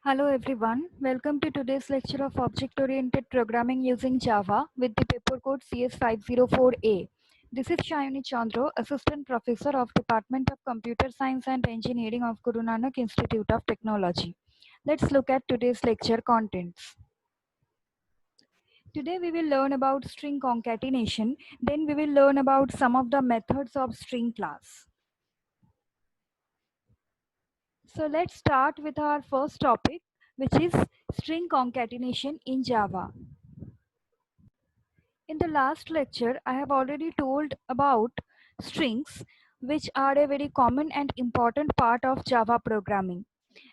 Hello everyone, welcome to today's lecture of object-oriented programming using Java with the paper code CS504A. This is Shayani Chandra, Assistant Professor of Department of Computer Science and Engineering of Guru Nanak Institute of Technology. Let's look at today's lecture contents. Today we will learn about string concatenation, then we will learn about some of the methods of string class. So let's start with our first topic, which is string concatenation in Java. In the last lecture, I have already told about strings, which are a very common and important part of Java programming.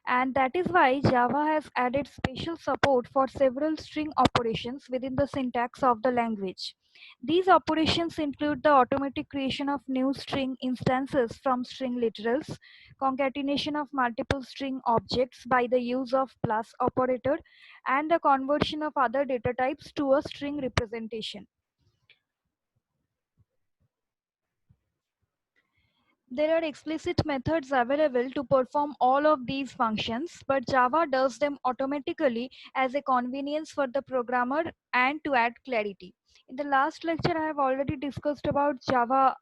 And that is why Java has added special support for several string operations within the syntax of the language. These operations include the automatic creation of new string instances from string literals, concatenation of multiple string objects by the use of plus operator, and the conversion of other data types to a string representation. There are explicit methods available to perform all of these functions, but Java does them automatically as a convenience for the programmer and to add clarity. In the last lecture, I have already discussed about Java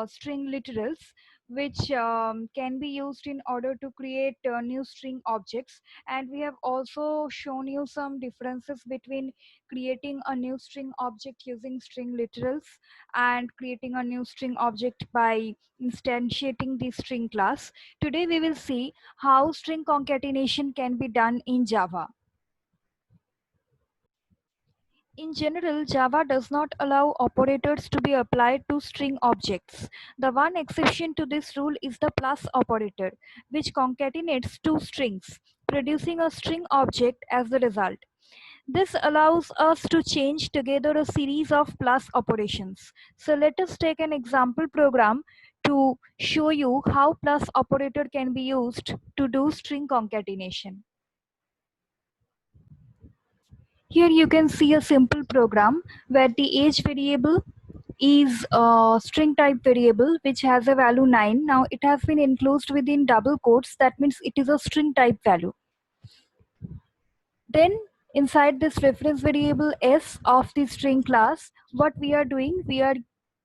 string literals, which can be used in order to create new string objects. And we have also shown you some differences between creating a new string object using string literals and creating a new string object by instantiating the string class. Today we will see how string concatenation can be done in Java. In general, Java does not allow operators to be applied to string objects. The one exception to this rule is the plus operator, which concatenates two strings, producing a string object as the result. This allows us to change together a series of plus operations. So let us take an example program to show you how plus operator can be used to do string concatenation. Here you can see a simple program where the age variable is a string type variable which has a value 9. Now it has been enclosed within double quotes. That means it is a string type value. Then inside this reference variable s of the string class, what we are doing, we are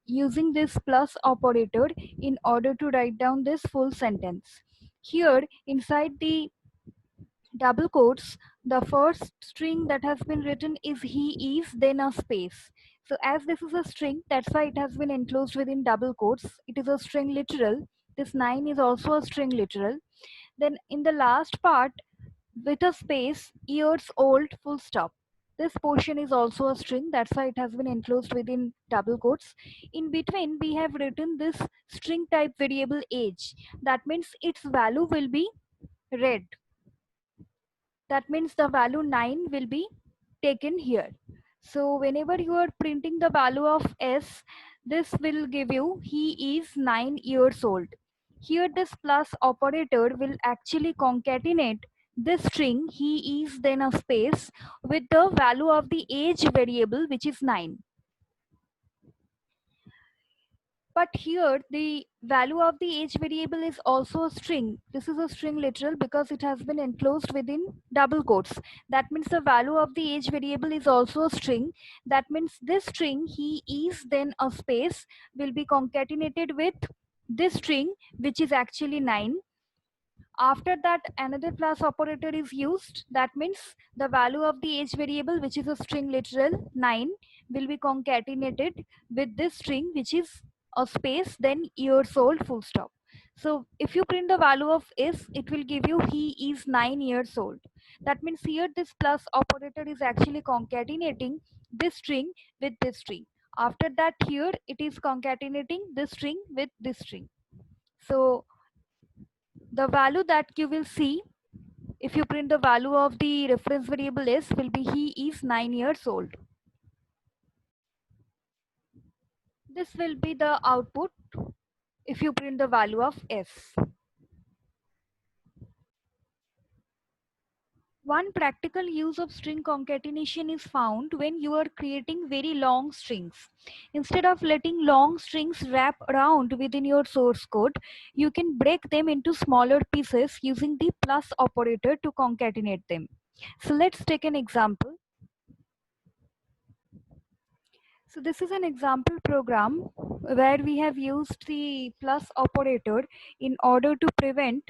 using this plus operator in order to write down this full sentence. Here inside the double quotes, the first string that has been written is he is, then a space. So as this is a string, that's why it has been enclosed within double quotes. It is a string literal. This 9 is also a string literal. Then in the last part, with a space, years old, full stop. This portion is also a string. That's why it has been enclosed within double quotes. In between, we have written this string type variable age. That means its value will be read. That means the value 9 will be taken here. So whenever you are printing the value of s, this will give you he is 9 years old. Here this plus operator will actually concatenate this string he is then a space with the value of the age variable, which is 9. But here the value of the age variable is also a string. This is a string literal because it has been enclosed within double quotes. That means the value of the age variable is also a string. That means this string he is then a space will be concatenated with this string, which is actually 9. After that, another plus operator is used. That means the value of the age variable, which is a string literal 9, will be concatenated with this string, which is a space, then years old, full stop. So if you print the value of is, it will give you he is 9 years old. That means here this plus operator is actually concatenating this string with this string. After that, here it is concatenating this string with this string. So the value that you will see if you print the value of the reference variable s will be he is 9 years old. This will be the output if you print the value of s. One practical use of string concatenation is found when you are creating very long strings. Instead of letting long strings wrap around within your source code, you can break them into smaller pieces using the plus operator to concatenate them. So let's take an example. So this is an example program where we have used the plus operator in order to prevent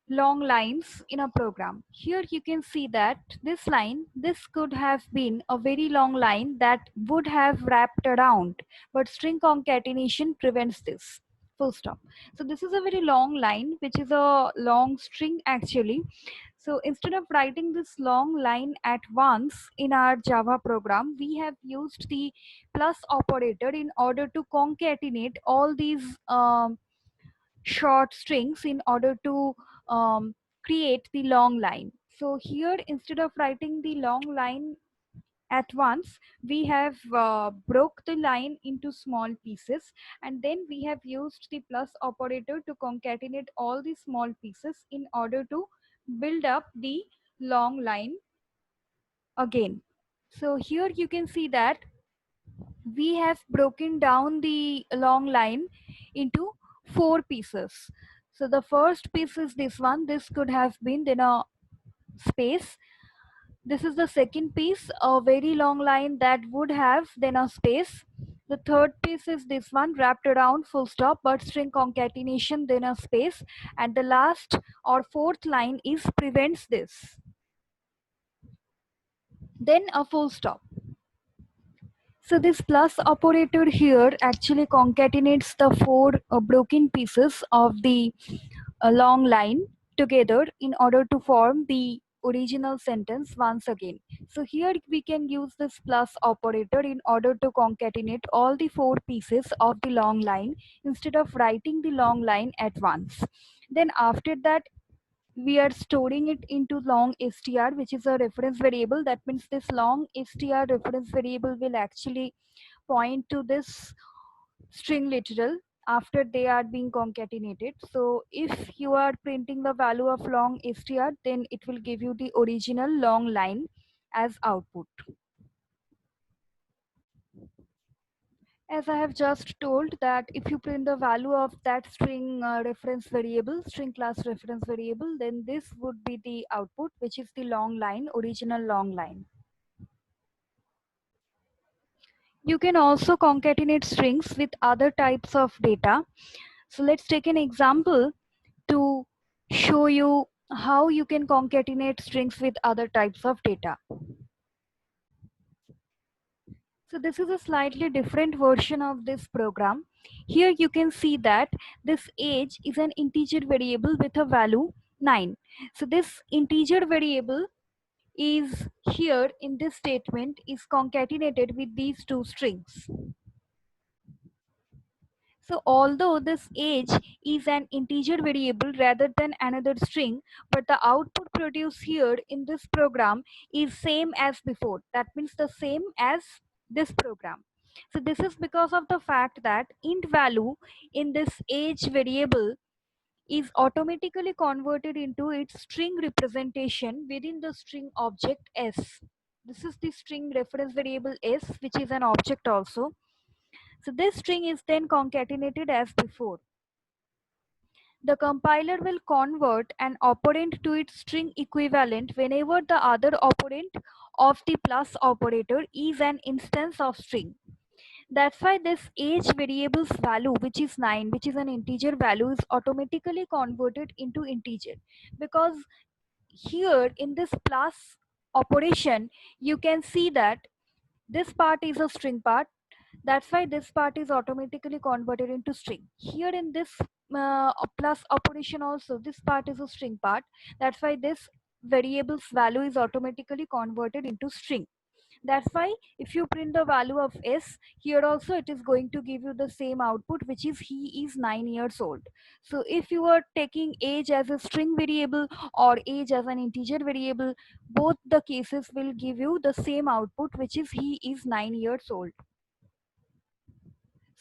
long lines in a program. Here you can see that this could have been a very long line that would have wrapped around, but string concatenation prevents this. Full stop. So this is a very long line, which is a long string actually. So instead of writing this long line at once in our Java program, we have used the plus operator in order to concatenate all these short strings in order to um, create the long line. So here, instead of writing the long line at once, we have broke the line into small pieces, and then we have used the plus operator to concatenate all the small pieces in order to build up the long line again. So here you can see that we have broken down the long line into four pieces. So the first piece is this one. This could have been then a space. This is the second piece, a very long line that would have then a space. The third piece is this one, wrapped around full stop but string concatenation then a space. And the last or fourth line is prevents this, then a full stop. So this plus operator here actually concatenates the four broken pieces of the long line together in order to form the original sentence once again. So here we can use this plus operator in order to concatenate all the four pieces of the long line instead of writing the long line at once. Then after that, we are storing it into long str, which is a reference variable. That means this long str reference variable will actually point to this string literal after they are being concatenated. So if you are printing the value of long str, then it will give you the original long line as output. As I have just told that if you print the value of that string reference variable, string class reference variable, then this would be the output, which is the long line, original long line. You can also concatenate strings with other types of data. So let's take an example to show you how you can concatenate strings with other types of data. So this is a slightly different version of this program. Here you can see that this age is an integer variable with a value 9. So this integer variable is here in this statement is concatenated with these two strings. So although this age is an integer variable rather than another string, but the output produced here in this program is same as before. That means the same as this program. So this is because of the fact that int value in this age variable is automatically converted into its string representation within the string object s. This is the string reference variable s, which is an object also. So this string is then concatenated as before. The compiler will convert an operand to its string equivalent whenever the other operand of the plus operator is an instance of string. That's why this age variable's value, which is 9, which is an integer value, is automatically converted into integer. Because here in this plus operation, you can see that this part is a string part. That's why this part is automatically converted into string. Here in this plus operation also, this part is a string part. That's why this variable's value is automatically converted into string. That's why if you print the value of s, here also it is going to give you the same output, which is he is 9 years old. So if you are taking age as a string variable or age as an integer variable, both the cases will give you the same output, which is he is 9 years old.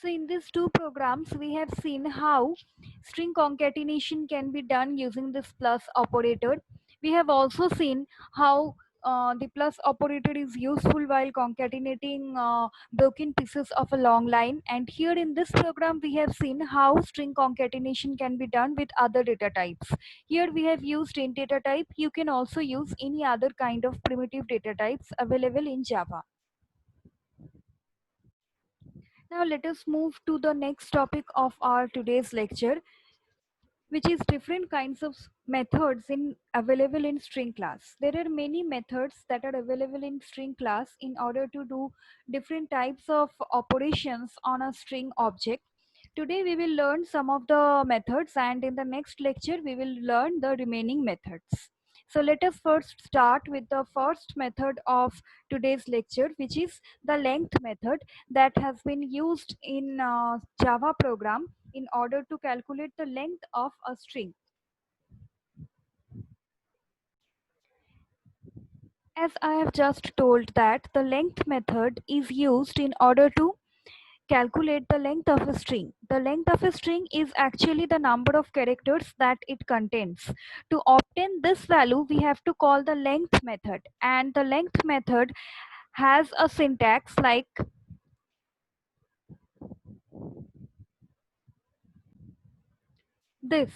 So in these two programs, we have seen how string concatenation can be done using this plus operator. We have also seen how the plus operator is useful while concatenating broken pieces of a long line. And here in this program, we have seen how string concatenation can be done with other data types. Here we have used int data type. You can also use any other kind of primitive data types available in Java. Now let us move to the next topic of our today's lecture, which is different kinds of methods in available in string class. There are many methods that are available in string class in order to do different types of operations on a string object. Today we will learn some of the methods, and in the next lecture we will learn the remaining methods. So let us first start with the first method of today's lecture, which is the length method that has been used in Java program in order to calculate the length of a string. As I have just told that the length method is used in order to calculate the length of a string. The length of a string is actually the number of characters that it contains. To obtain this value, we have to call the length method, and the length method has a syntax like this.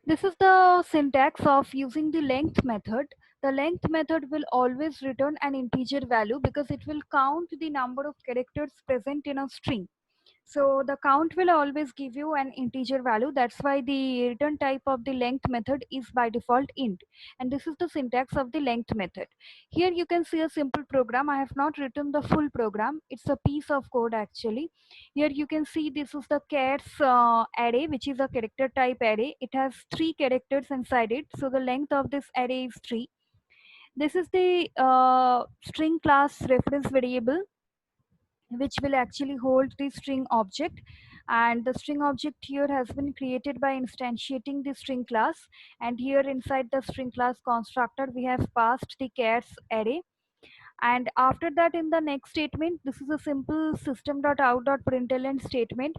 This is the syntax of using the length method. The length method will always return an integer value because it will count the number of characters present in a string. So the count will always give you an integer value. That's why the return type of the length method is by default int. And this is the syntax of the length method. Here you can see a simple program. I have not written the full program. It's a piece of code actually. Here you can see this is the chars array, which is a character type array. It has 3 characters inside it. So the length of this array is 3. This is the string class reference variable, which will actually hold the string object, and the string object here has been created by instantiating the string class. And here inside the string class constructor we have passed the chars array. And after that, in the next statement, this is a simple system.out.println statement,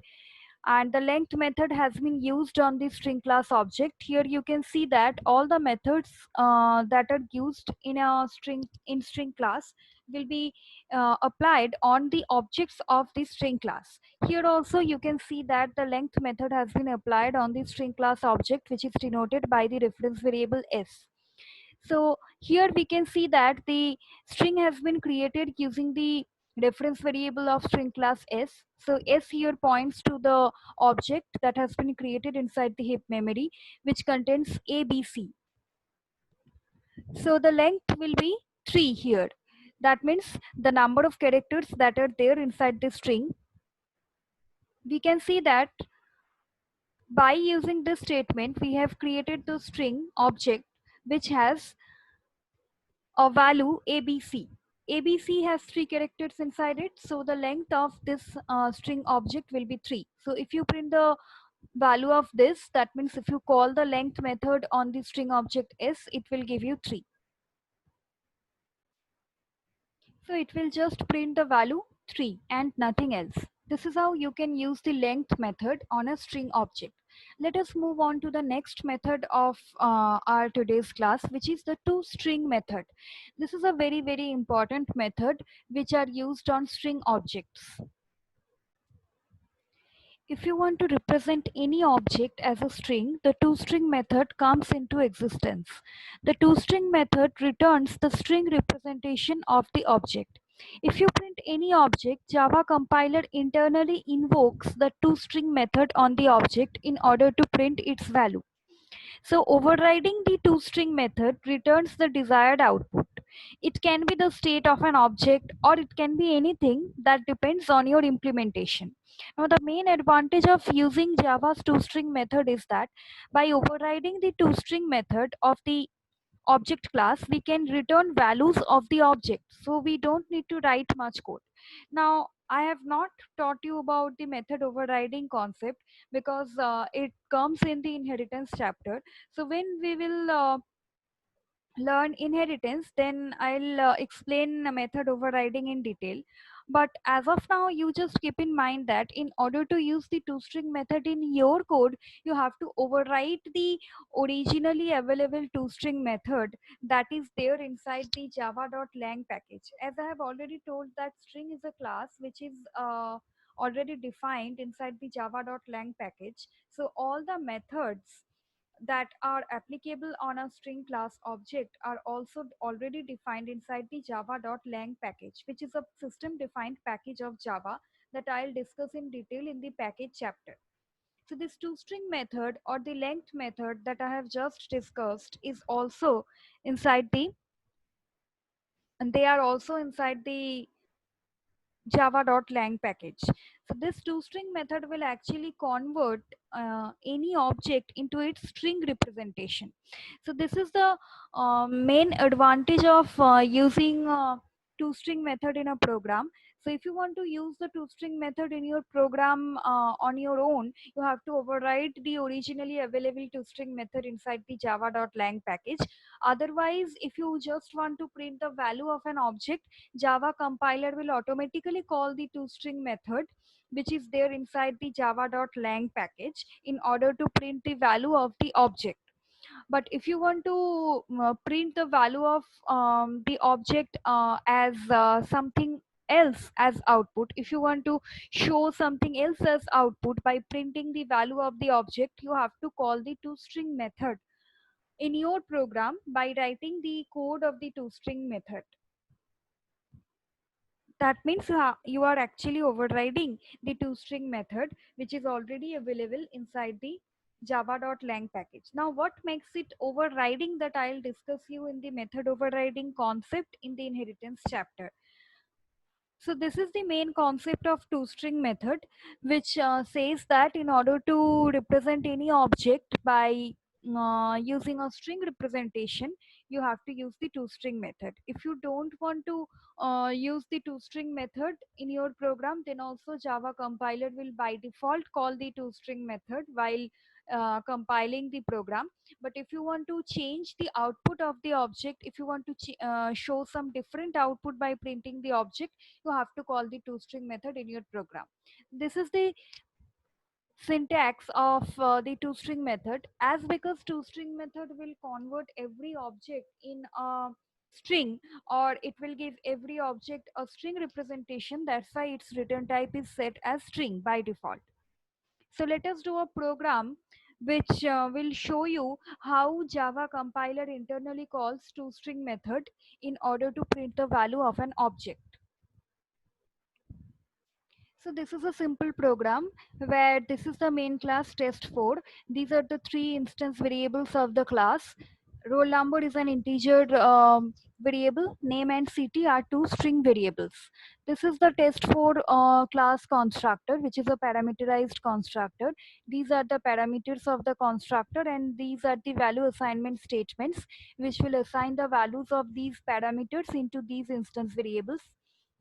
and the length method has been used on the string class object. Here you can see that all the methods that are used in a string class will be applied on the objects of the string class. Here also you can see that the length method has been applied on the string class object, which is denoted by the reference variable s. So here we can see that the string has been created using the reference variable of string class s. So s here points to the object that has been created inside the heap memory, which contains abc. So the length will be 3 here. That means the number of characters that are there inside the string. We can see that by using this statement, we have created the string object which has a value abc. ABC has 3 characters inside it, so the length of this string object will be 3. So if you print the value of this, that means if you call the length method on the string object s, it will give you 3. So it will just print the value 3 and nothing else. This is how you can use the length method on a string object. Let us move on to the next method of our today's class, which is the toString method. This is a very important method which are used on string objects. If you want to represent any object as a string, the toString method comes into existence. The toString method returns the string representation of the object. If you print any object, Java compiler internally invokes the toString method on the object in order to print its value. So overriding the toString method returns the desired output. It can be the state of an object, or it can be anything that depends on your implementation. Now the main advantage of using Java's toString method is that by overriding the toString method of the object class, we can return values of the object. So we don't need to write much code. Now, I have not taught you about the method overriding concept because it comes in the inheritance chapter. So when we will learn inheritance, then I'll explain the method overriding in detail. But as of now, you just keep in mind that in order to use the toString method in your code, you have to overwrite the originally available toString method that is there inside the java.lang package. As I have already told, that string is a class which is already defined inside the java.lang package. So all the methods that are applicable on a string class object are also already defined inside the java.lang package, which is a system defined package of Java that I'll discuss in detail in the package chapter. So this toString method or the length method that I have just discussed is also inside the, and they are also inside the java.lang package. So this toString method will actually convert any object into its string representation. So this is the main advantage of using toString method in a program. So if you want to use the toString method in your program on your own, you have to override the originally available toString method inside the java.lang package. Otherwise, if you just want to print the value of an object, Java compiler will automatically call the toString method, which is there inside the java.lang package, in order to print the value of the object. But if you want to print the value of the object as something else as output, if you want to show something else as output by printing the value of the object, you have to call the toString method in your program by writing the code of the toString method. That means you are actually overriding the toString method, which is already available inside the java.lang package. Now, what makes it overriding, that I'll discuss you in the method overriding concept in the inheritance chapter. So this is the main concept of toString method, which says that in order to represent any object by using a string representation, you have to use the toString method. If you don't want to use the toString method in your program, then also Java compiler will by default call the toString method while compiling the program. But if you want to change the output of the object, if you want to show some different output by printing the object, you have to call the toString method in your program. This is the syntax of the toString method. As because toString method will convert every object in a string, or it will give every object a string representation, that's why its return type is set as string by default. So let us do a program which will show you how Java compiler internally calls toString method in order to print the value of an object. So this is a simple program where this is the main class test4. These are the three instance variables of the class. Roll number is an integer variable. Name and city are two string variables. This is the test4 class constructor, which is a parameterized constructor. These are the parameters of the constructor, and these are the value assignment statements, which will assign the values of these parameters into these instance variables.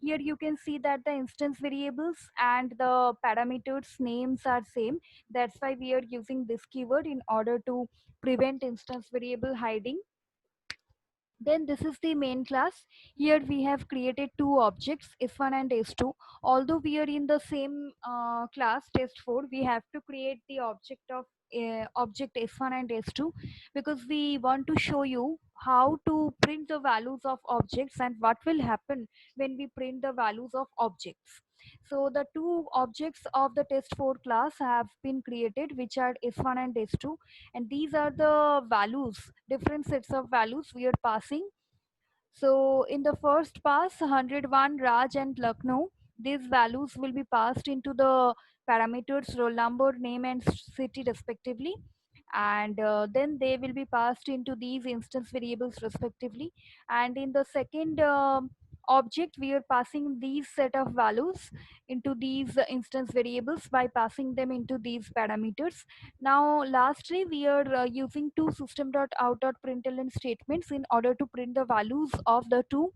Here you can see that the instance variables and the parameters names are same. That's why we are using this keyword in order to prevent instance variable hiding. Then this is the main class. Here we have created two objects, s1 and s2. Although we are in the same class test4, we have to create the object of object s1 and s2, because we want to show you how to print the values of objects and what will happen when we print the values of objects. So the two objects of the test4 class have been created, which are s1 and s2, and these are the values, different sets of values we are passing. So in the first pass, 101, Raj and Lucknow, these values will be passed into the parameters roll number, name and city respectively. And then they will be passed into these instance variables respectively. And in the second object, we are passing these set of values into these instance variables by passing them into these parameters. Now, lastly, we are using two system.out.println statements in order to print the values of the two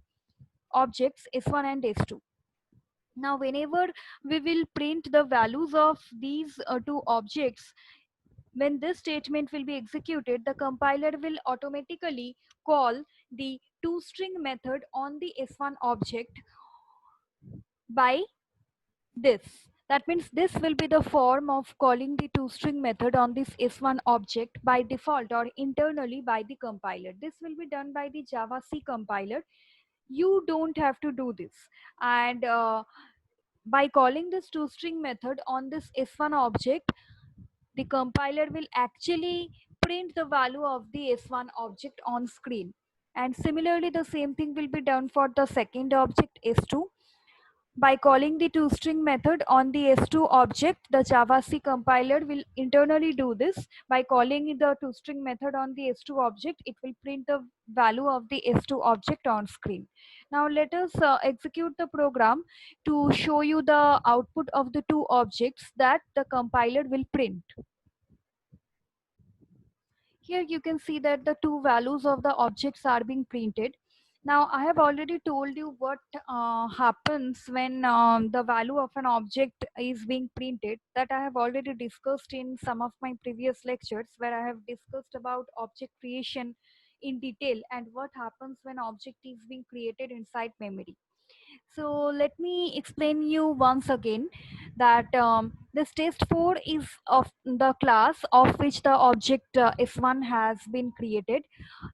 objects s1 and s2. Now, whenever we will print the values of these two objects, when this statement will be executed, the compiler will automatically call the toString method on the s1 object, by this. That means this will be the form of calling the toString method on this S1 object by default or internally by the compiler. This will be done by the Java C compiler. You don't have to do this. And by calling this toString method on this S1 object, the compiler will actually print the value of the S1 object on screen. And similarly, the same thing will be done for the second object S2. By calling the toString method on the S2 object, the JavaC compiler will internally do this. By calling the toString method on the S2 object, it will print the value of the S2 object on screen. Now let us execute the program to show you the output of the two objects that the compiler will print. Here you can see that the two values of the objects are being printed. Now I have already told you what happens when the value of an object is being printed. That I have already discussed in some of my previous lectures, where I have discussed about object creation in detail and what happens when object is being created inside memory. So let me explain you once again that this test4 is of the class of which the object S1 has been created,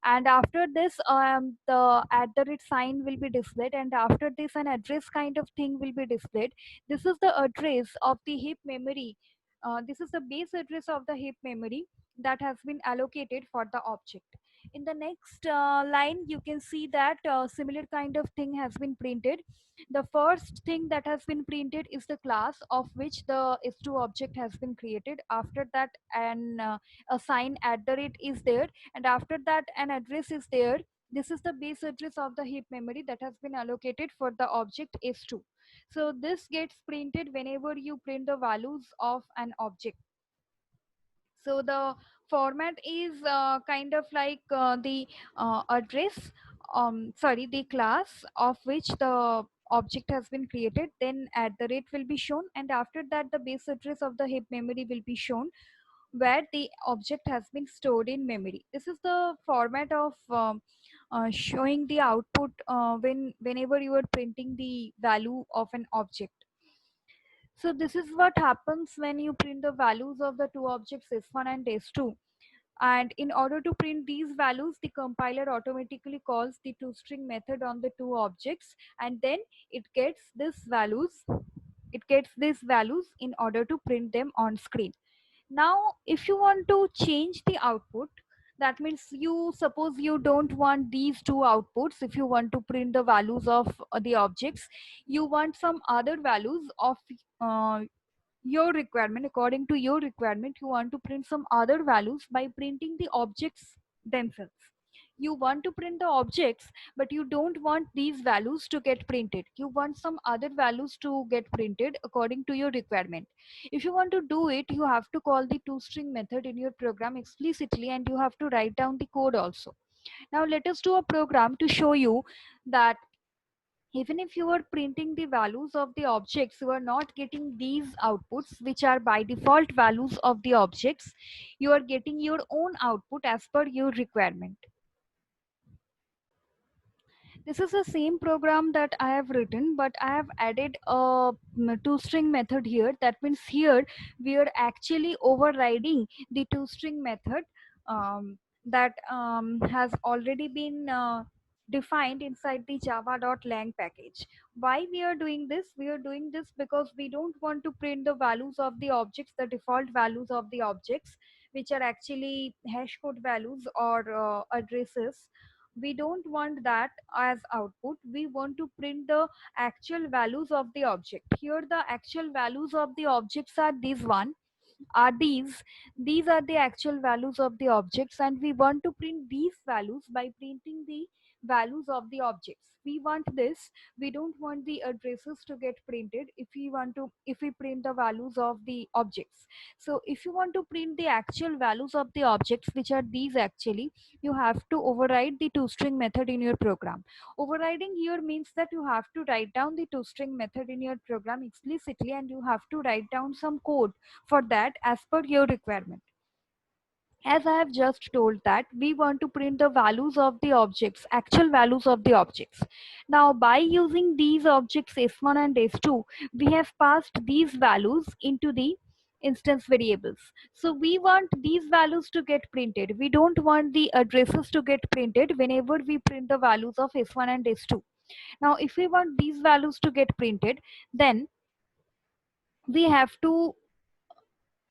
and after this the @ sign will be displayed, and after this an address kind of thing will be displayed. This is the address of the heap memory. This is the base address of the heap memory that has been allocated for the object. In the next line you can see that similar kind of thing has been printed. The first thing that has been printed is the class of which the S2 object has been created. After that an a sign @ is there, and after that an address is there. This is the base address of the heap memory that has been allocated for the object S2. So this gets printed whenever you print the values of an object. So the format is kind of like the address, sorry, the class of which the object has been created, then @ will be shown, and after that the base address of the heap memory will be shown where the object has been stored in memory. This is the format of showing the output whenever you are printing the value of an object. So this is what happens when you print the values of the two objects S1 and S2. And in order to print these values, the compiler automatically calls the toString method on the two objects, and then it gets these values. It gets these values in order to print them on screen. Now, if you want to change the output, that means you suppose you don't want these two outputs. If you want to print the values of the objects, you want some other values of uh, your requirement. According to your requirement, you want to print some other values by printing the objects themselves. You want to print the objects, but you don't want these values to get printed. You want some other values to get printed according to your requirement. If you want to do it, you have to call the toString method in your program explicitly, and you have to write down the code also. Now let us do a program to show you that even if you are printing the values of the objects, you are not getting these outputs which are by default values of the objects. You are getting your own output as per your requirement. This is the same program that I have written, but I have added a toString method here. That means here we are actually overriding the toString method that has already been defined inside the java.lang package. Why we are doing this? We are doing this because we don't want to print the values of the objects, the default values of the objects, which are actually hash code values or addresses. We don't want that as output. We want to print the actual values of the object. Here the actual values of the objects are these are the actual values of the objects, and we want to print these values by printing the values of the objects. We want this. We don't want the addresses to get printed if we print the values of the objects. So if you want to print the actual values of the objects, which are these actually, you have to override the toString method in your program. Overriding here means that you have to write down the toString method in your program explicitly, and you have to write down some code for that as per your requirement. As I have just told that we want to print the values of the objects, actual values of the objects. Now by using these objects s1 and s2, we have passed these values into the instance variables. So we want these values to get printed. We don't want the addresses to get printed whenever we print the values of s1 and s2. Now if we want these values to get printed, then we have to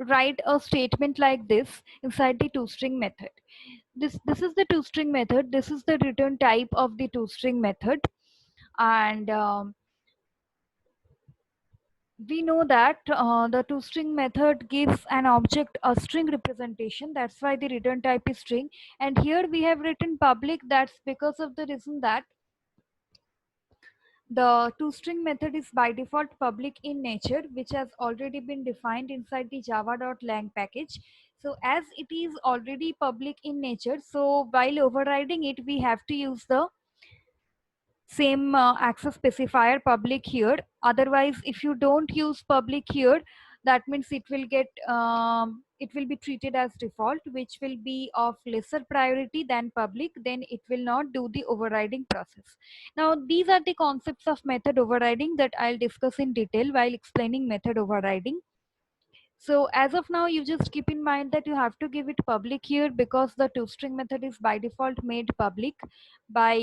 write a statement like this inside the toString method. This is the toString method. This is the return type of the toString method, and we know that the toString method gives an object a string representation. That's why the return type is string. And here we have written public. That's because of the reason that the toString method is by default public in nature, which has already been defined inside the java.lang package. So as it is already public in nature, so while overriding it, we have to use the same access specifier public here. Otherwise, if you don't use public here, that means it will be treated as default, which will be of lesser priority than public. Then it will not do the overriding process. Now these are the concepts of method overriding that I'll discuss in detail while explaining method overriding. So as of now, you just keep in mind that you have to give it public here, because the toString method is by default made public by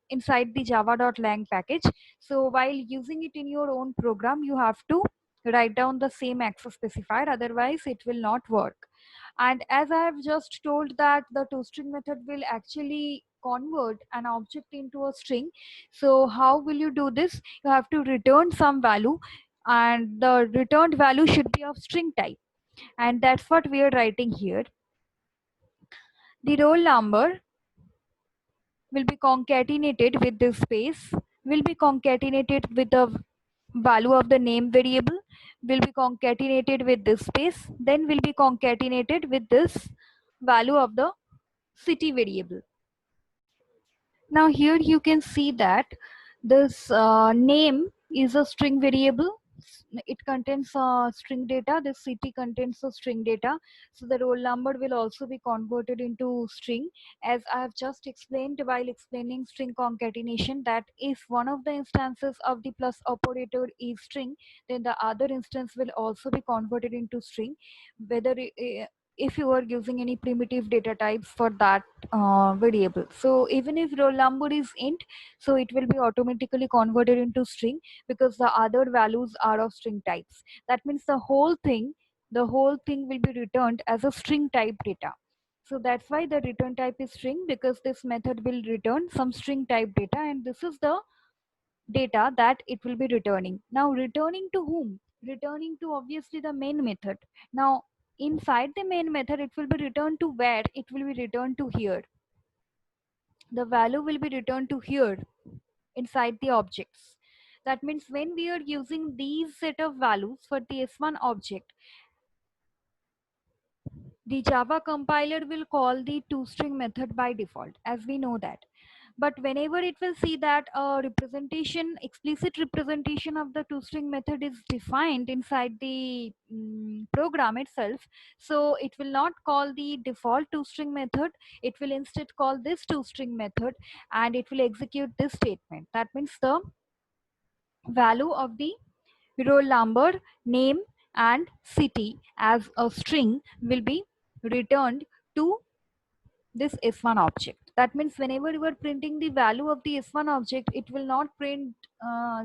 inside the java.lang package. So while using it in your own program, you have to write down the same access specifier, otherwise it will not work. And as I have just told that the toString method will actually convert an object into a string. So how will you do this? You have to return some value, and the returned value should be of string type, and that's what we are writing here. The roll number will be concatenated with this space, will be concatenated with the value of the name variable, will be concatenated with this space, then will be concatenated with this value of the city variable. Now here you can see that this name is a string variable. It contains string data. This city contains the string data. So the roll number will also be converted into string. As I have just explained while explaining string concatenation, that if one of the instances of the plus operator is string, then the other instance will also be converted into string, whether if you are using any primitive data types for that variable. So even if roll number is int, so it will be automatically converted into string, because the other values are of string types. That means the whole thing will be returned as a string type data. So that's why the return type is string, because this method will return some string type data, and this is the data that it will be returning. Now returning to whom? Returning to obviously the main method. Now inside the main method, it will be returned to where? It will be returned to here. The value will be returned to here inside the objects. That means when we are using these set of values for the S1 object, the Java compiler will call the toString method by default, as we know that. But whenever it will see that a representation, explicit representation of the toString method is defined inside the program itself, so it will not call the default toString method. It will instead call this toString method, and it will execute this statement. That means the value of the roll number, name, and city as a string will be returned to this S1 object. That means whenever you are printing the value of the S1 object, it will not print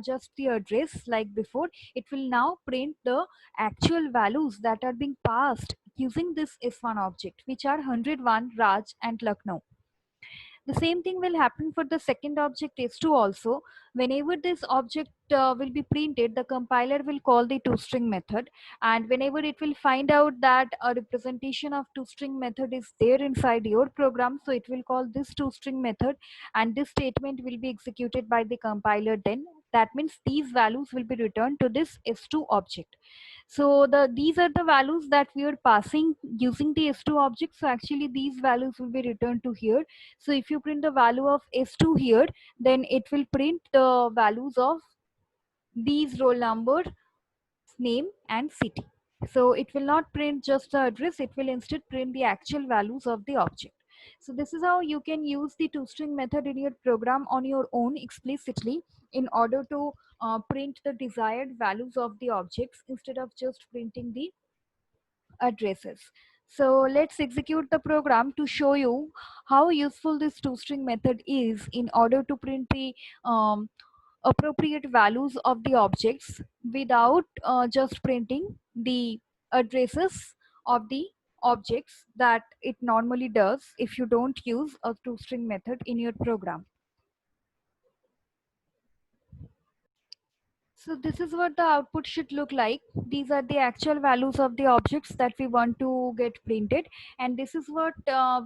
just the address like before. It will now print the actual values that are being passed using this S1 object, which are 101, Raj, and Lucknow. The same thing will happen for the second object s2 also. Whenever this object will be printed, the compiler will call the toString method, and whenever it will find out that a representation of toString method is there inside your program, so it will call this toString method, and this statement will be executed by the compiler then. That means these values will be returned to this s2 object. So these are the values that we are passing using the s2 object. So actually these values will be returned to here. So if you print the value of s2 here, then it will print the values of these roll number, name, and city. So it will not print just the address, it will instead print the actual values of the object. So this is how you can use the toString method in your program on your own explicitly in order to print the desired values of the objects instead of just printing the addresses. So let's execute the program to show you how useful this toString method is in order to print the um, appropriate values of the objects without just printing the addresses of the objects that it normally does if you don't use a toString method in your program. So this is what the output should look like. These are the actual values of the objects that we want to get printed, and this is what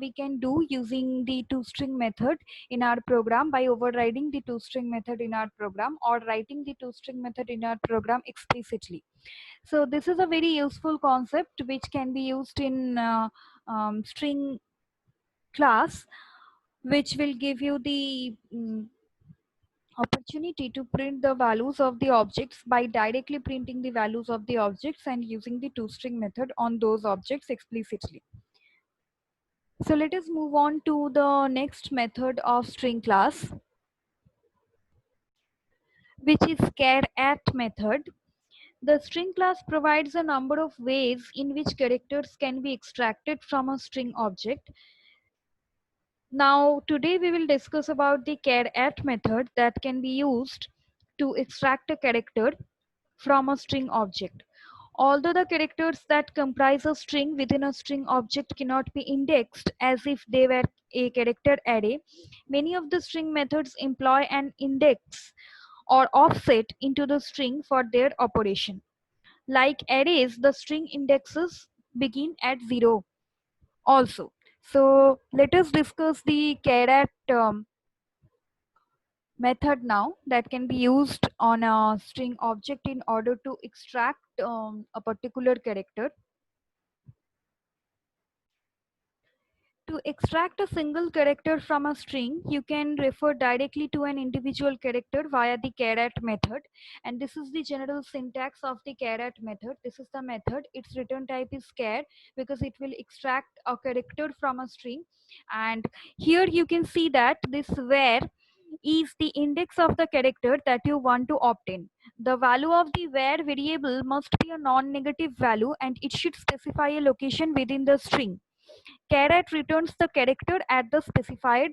we can do using the toString method in our program by overriding the toString method in our program or writing the toString method in our program explicitly. So this is a very useful concept which can be used in string class, which will give you the opportunity to print the values of the objects by directly printing the values of the objects and using the toString method on those objects explicitly. So let us move on to the next method of string class, which is char@at method. The string class provides a number of ways in which characters can be extracted from a string object. Now today we will discuss about the char@at method that can be used to extract a character from a string object. Although the characters that comprise a string within a string object cannot be indexed as if they were a character array, many of the string methods employ an index or offset into the string for their operation. Like arrays, the string indexes begin at 0 also. So let us discuss the char@at method now that can be used on a string object in order to extract a particular character. To extract a single character from a string, you can refer directly to an individual character via the char@at method. And this is the general syntax of the char@at method. This is the method. Its return type is char because it will extract a character from a string. And here you can see that this where is the index of the character that you want to obtain. The value of the where variable must be a non-negative value and it should specify a location within the string. Char@at returns the character at the specified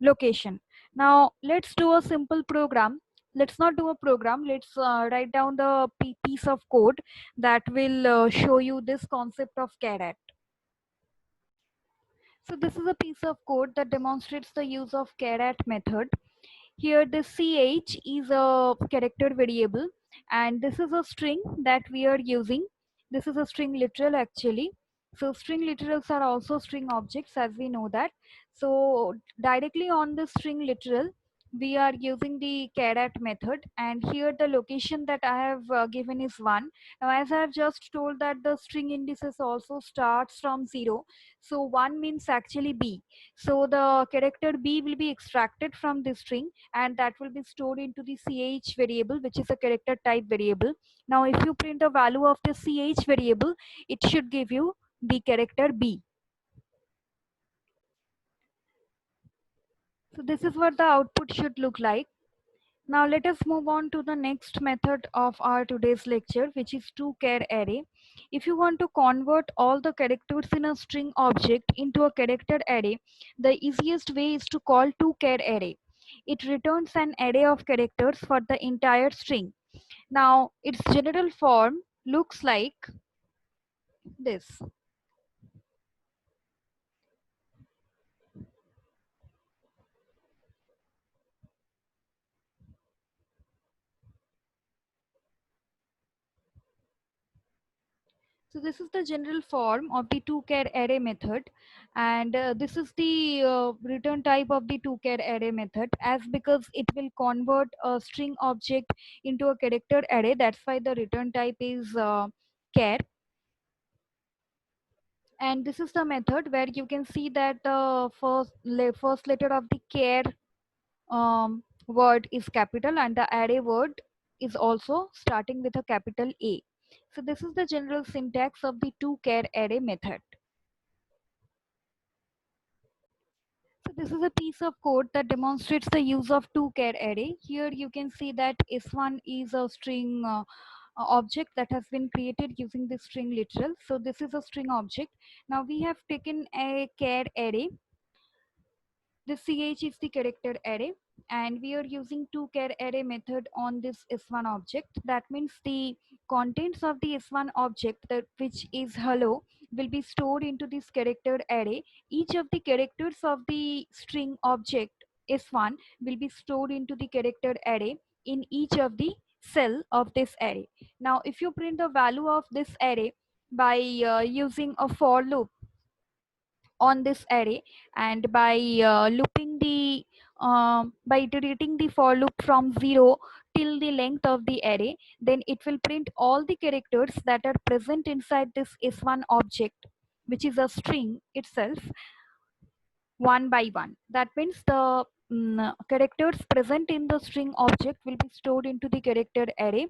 location. Now let's do a simple program. Let's not do a program. Let's write down the piece of code that will show you this concept of char@at. So this is a piece of code that demonstrates the use of char@at method. Here the ch is a character variable and this is a string that we are using. This is a string literal actually. So string literals are also string objects as we know that. So directly on the string literal, we are using the char@at method and here the location that I have given is 1. Now as I have just told that the string indices also starts from 0. So 1 means actually B. So the character B will be extracted from the string and that will be stored into the ch variable, which is a character type variable. Now if you print the value of the ch variable, it should give you the character B. So this is what the output should look like. Now let us move on to the next method of our today's lecture, which is toChar_array. If you want to convert all the characters in a string object into a character array, the easiest way is to call toChar_array. It returns an array of characters for the entire string. Now its general form looks like this. So this is the general form of the toChar_array method, and this is the return type of the toChar_array method. As because it will convert a string object into a character array, that's why the return type is char. And this is the method where you can see that the first letter of the char word is capital, and the array word is also starting with a capital A. So this is the general syntax of the to-char array method. So this is a piece of code that demonstrates the use of to-char array. Here you can see that S1 is a string object that has been created using the string literal. So this is a string object. Now we have taken a char array. The ch is the character array, and we are using to-char array method on this S1 object. That means the contents of the S1 object, that which is hello, will be stored into this character array. Each of the characters of the string object S1 will be stored into the character array in each of the cell of this array. Now if you print the value of this array by using a for loop on this array, and by looping the by iterating the for loop from 0 till the length of the array, then it will print all the characters that are present inside this S1 object, which is a string itself, one by one. That means the characters present in the string object will be stored into the character array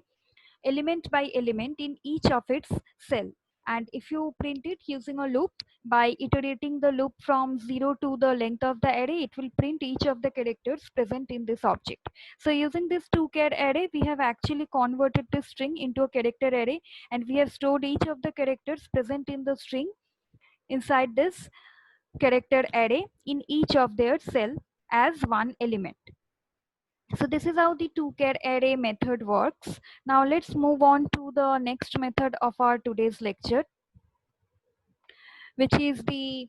element by element in each of its cell. And if you print it using a loop, by iterating the loop from 0 to the length of the array, it will print each of the characters present in this object. So using this to-char array, we have actually converted this string into a character array, and we have stored each of the characters present in the string inside this character array in each of their cell as one element. So this is how the to-char array method works. Now let's move on to the next method of our today's lecture, which is the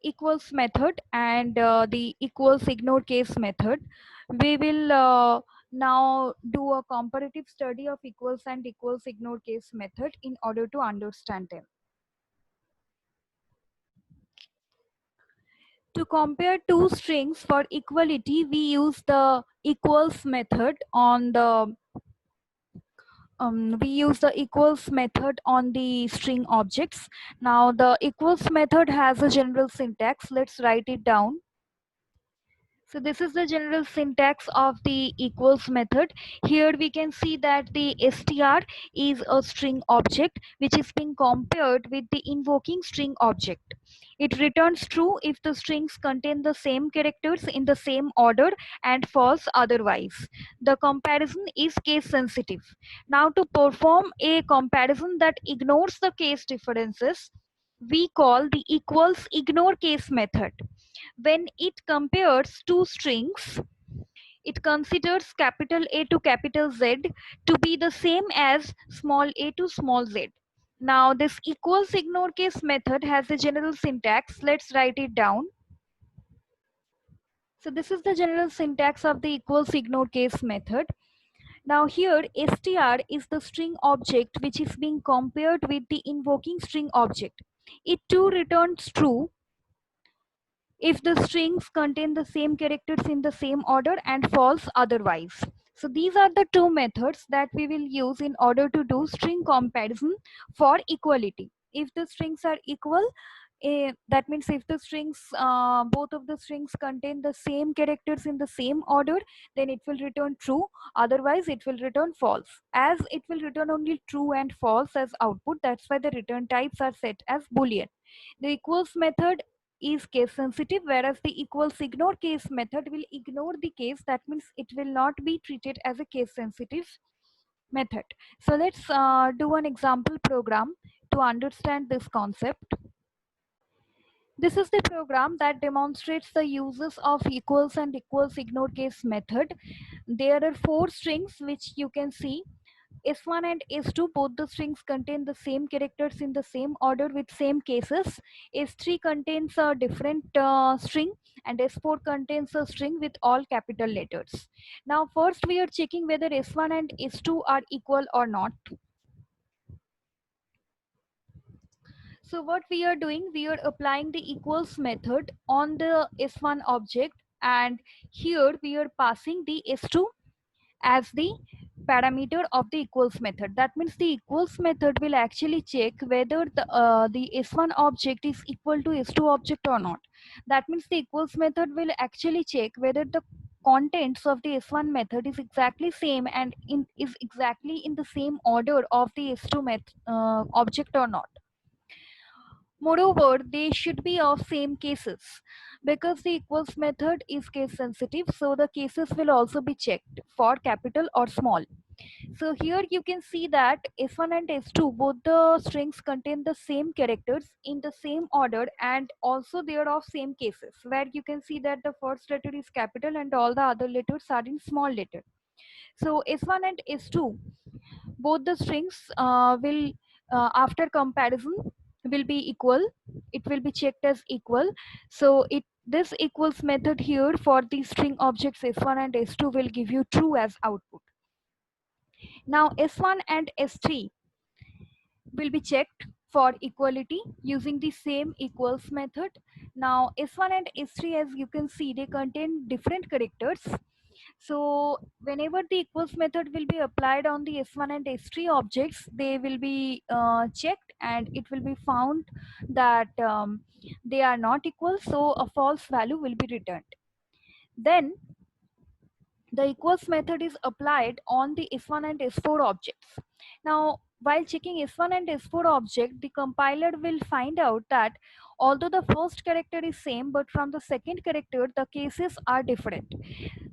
equals method and the equals ignore case method. We will now do a comparative study of equals and equals ignore case method in order to understand them. To compare two strings for equality, we use the equals method on the we use the equals method on the string objects. Now the equals method has a general syntax. Let's write it down. So this is the general syntax of the equals method. Here we can see that the str is a string object which is being compared with the invoking string object. It returns true if the strings contain the same characters in the same order, and false otherwise. The comparison is case sensitive. Now to perform a comparison that ignores the case differences, we call the equals ignore case method. When it compares two strings, it considers capital A to capital Z to be the same as small a to small z. Now this equals ignore case method has a general syntax. Let's write it down. So this is the general syntax of the equals ignore case method. Now here str is the string object which is being compared with the invoking string object. It too returns true if the strings contain the same characters in the same order, and false otherwise. So these are the two methods that we will use in order to do string comparison for equality. If the strings are equal, that means if the strings, both of the strings contain the same characters in the same order, then it will return true. Otherwise, it will return false. As it will return only true and false as output, that's why the return types are set as Boolean. The equals method is case sensitive, whereas the equals ignore case method will ignore the case. That means it will not be treated as a case sensitive method. So let's do an example program to understand this concept. This is the program that demonstrates the uses of equals and equals ignore case method. There are four strings which you can see. S1 and S2, both the strings contain the same characters in the same order with same cases. S3 contains a different string, and S4 contains a string with all capital letters. Now first we are checking whether S1 and S2 are equal or not. So what we are doing, we are applying the equals method on the S1 object, and here we are passing the S2 as the parameter of the equals method. That means the equals method will actually check whether the S1 object is equal to S2 object or not. That means the equals method will actually check whether the contents of the S1 method is exactly same and is exactly in the same order of the S2 object or not. Moreover, they should be of same cases. Because the equals method is case sensitive, so the cases will also be checked for capital or small. So here you can see that S1 and S2, both the strings contain the same characters in the same order, and also they are of same cases, where you can see that the first letter is capital and all the other letters are in small letter. So S1 and S2, both the strings will after comparison will be equal. It will be checked as equal. So this equals method here for the string objects S1 and S2 will give you true as output. Now S1 and S3 will be checked for equality using the same equals method. Now S1 and S3, as you can see, they contain different characters. So whenever the equals method will be applied on the S1 and S3 objects, they will be checked and it will be found that they are not equal, so a false value will be returned. Then the equals method is applied on the S1 and S4 objects. Now, while checking S1 and S4 object, the compiler will find out that although the first character is same, but from the second character, the cases are different.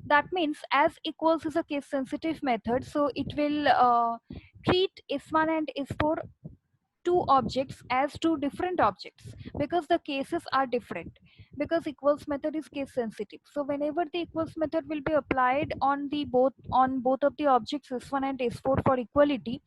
That means as equals is a case sensitive method, so it will treat S1 and S4 two objects as two different objects because the cases are different, because equals method is case sensitive. So whenever the equals method will be applied on the both of the objects S1 and S4 for equality,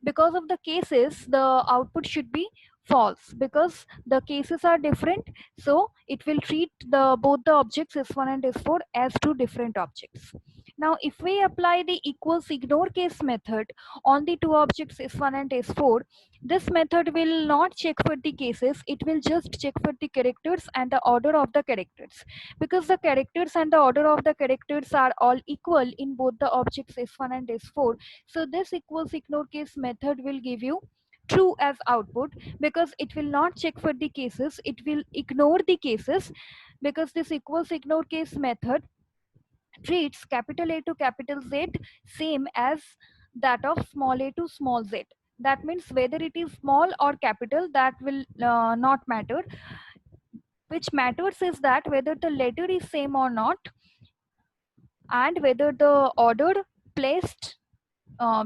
because of the cases the output should be false because the cases are different. So it will treat the both the objects S1 and S4 as two different objects. Now if we apply the equals ignore case method on the two objects S1 and S4, this method will not check for the cases, it will just check for the characters and the order of the characters. Because the characters and the order of the characters are all equal in both the objects S1 and S4, so this equals ignore case method will give you true as output because it will not check for the cases, it will ignore the cases, because this equals ignore case method treats capital A to capital Z same as that of small a to small z. That means whether it is small or capital, that will not matter. Which matters is that whether the letter is same or not, and whether the order placed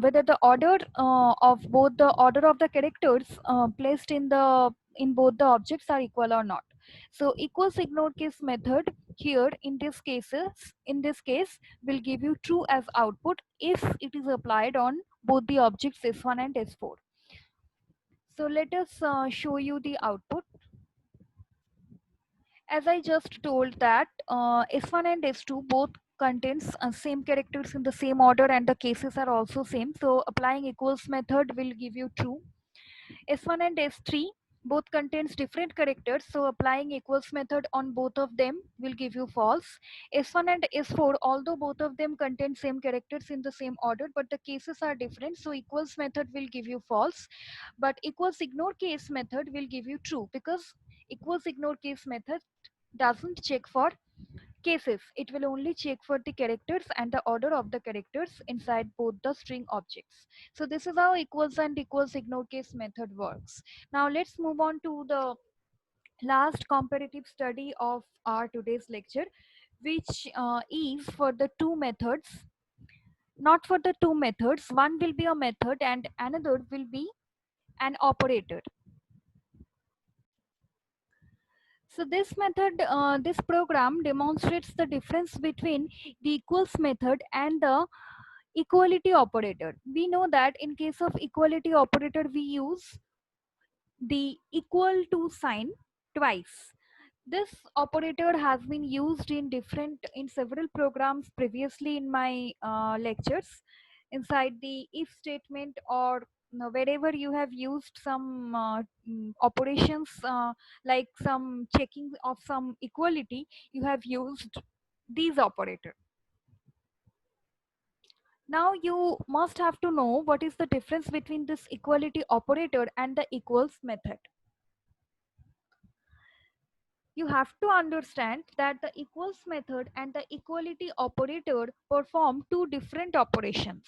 whether the order of both the order of the characters placed in both the objects are equal or not. So equals ignore case method here in this case will give you true as output if it is applied on both the objects S1 and S4. So let us show you the output. As I just told that S1 and S2 both contains same characters in the same order and the cases are also same. So applying equals method will give you true. S1 and S3 both contains different characters, so applying equals method on both of them will give you false. S1 and S4, although both of them contain same characters in the same order, but the cases are different, so equals method will give you false. But equals ignore case method will give you true because equals ignore case method doesn't check for cases, it will only check for the characters and the order of the characters inside both the string objects. So this is how equals and equals ignore case method works. Now let's move on to the last comparative study of our today's lecture, which is for the two methods. Not for the two methods, one will be a method and another will be an operator. So this program demonstrates the difference between the equals method and the equality operator. We know that in case of equality operator, we use the equal to sign twice. This operator has been used in several programs previously in my lectures, inside the if statement or wherever you have used some operations like some checking of some equality, you have used these operator. Now you must have to know what is the difference between this equality operator and the equals method. You have to understand that the equals method and the equality operator perform two different operations.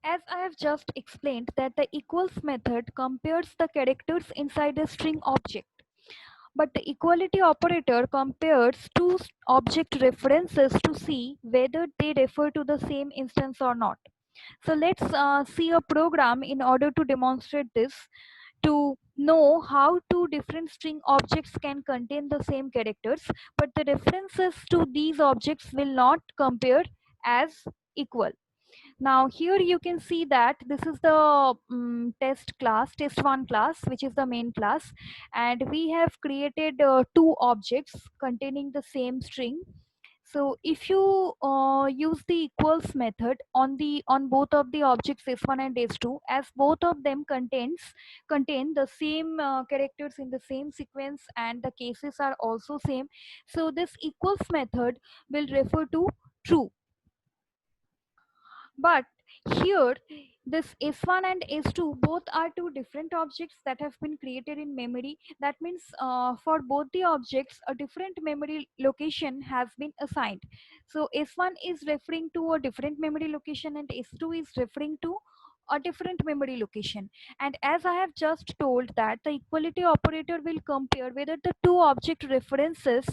As I have just explained that the equals method compares the characters inside a string object, but the equality operator compares two object references to see whether they refer to the same instance or not. So let's see a program in order to demonstrate this, to know how two different string objects can contain the same characters, but the references to these objects will not compare as equal. Now here you can see that this is the test1 class, which is the main class, and we have created two objects containing the same string. So if you use the equals method on both of the objects s1 and s2, as both of them contain the same characters in the same sequence and the cases are also same, so this equals method will refer to true. But here, this S1 and S2 both are two different objects that have been created in memory. That means for both the objects, a different memory location has been assigned. So S1 is referring to a different memory location and S2 is referring to a different memory location. And as I have just told that the equality operator will compare whether the two object references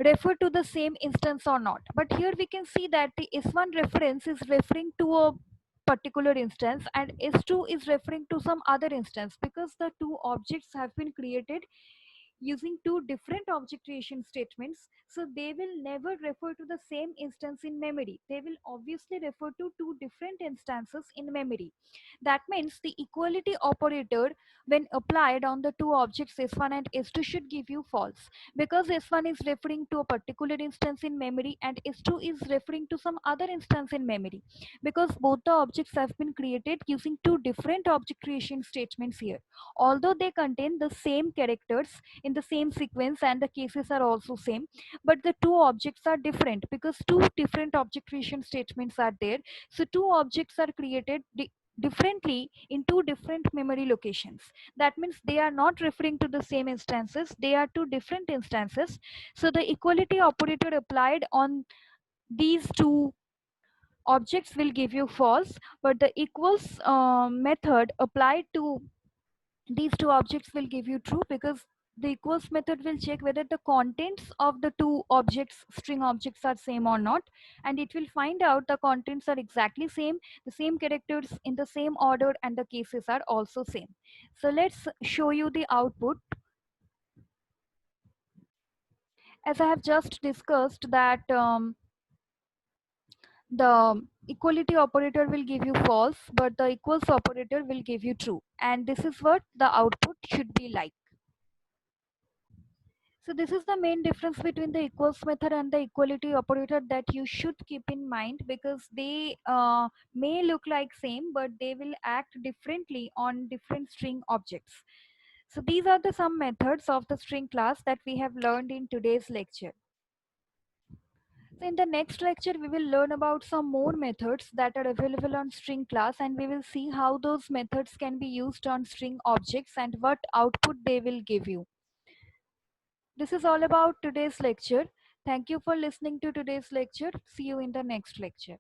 refer to the same instance or not. But here we can see that the S1 reference is referring to a particular instance and S2 is referring to some other instance, because the two objects have been created using two different object creation statements, so they will never refer to the same instance in memory. They will obviously refer to two different instances in memory. That means the equality operator, when applied on the two objects s1 and s2, should give you false, because s1 is referring to a particular instance in memory and s2 is referring to some other instance in memory, because both the objects have been created using two different object creation statements here, although they contain the same characters in the same sequence and the cases are also same, but the two objects are different because two different object creation statements are there. So two objects are created differently in two different memory locations. That means they are not referring to the same instances, they are two different instances. So the equality operator applied on these two objects will give you false, but the equals method applied to these two objects will give you true, because the equals method will check whether the contents of the two objects, string objects, are same or not, and it will find out the contents are exactly same, the same characters in the same order, and the cases are also same. So let's show you the output. As I have just discussed that the equality operator will give you false, but the equals operator will give you true, and this is what the output should be like. So this is the main difference between the equals method and the equality operator that you should keep in mind, because they may look like same, but they will act differently on different string objects. So these are the some methods of the string class that we have learned in today's lecture. So in the next lecture, we will learn about some more methods that are available on string class, and we will see how those methods can be used on string objects and what output they will give you. This is all about today's lecture. Thank you for listening to today's lecture. See you in the next lecture.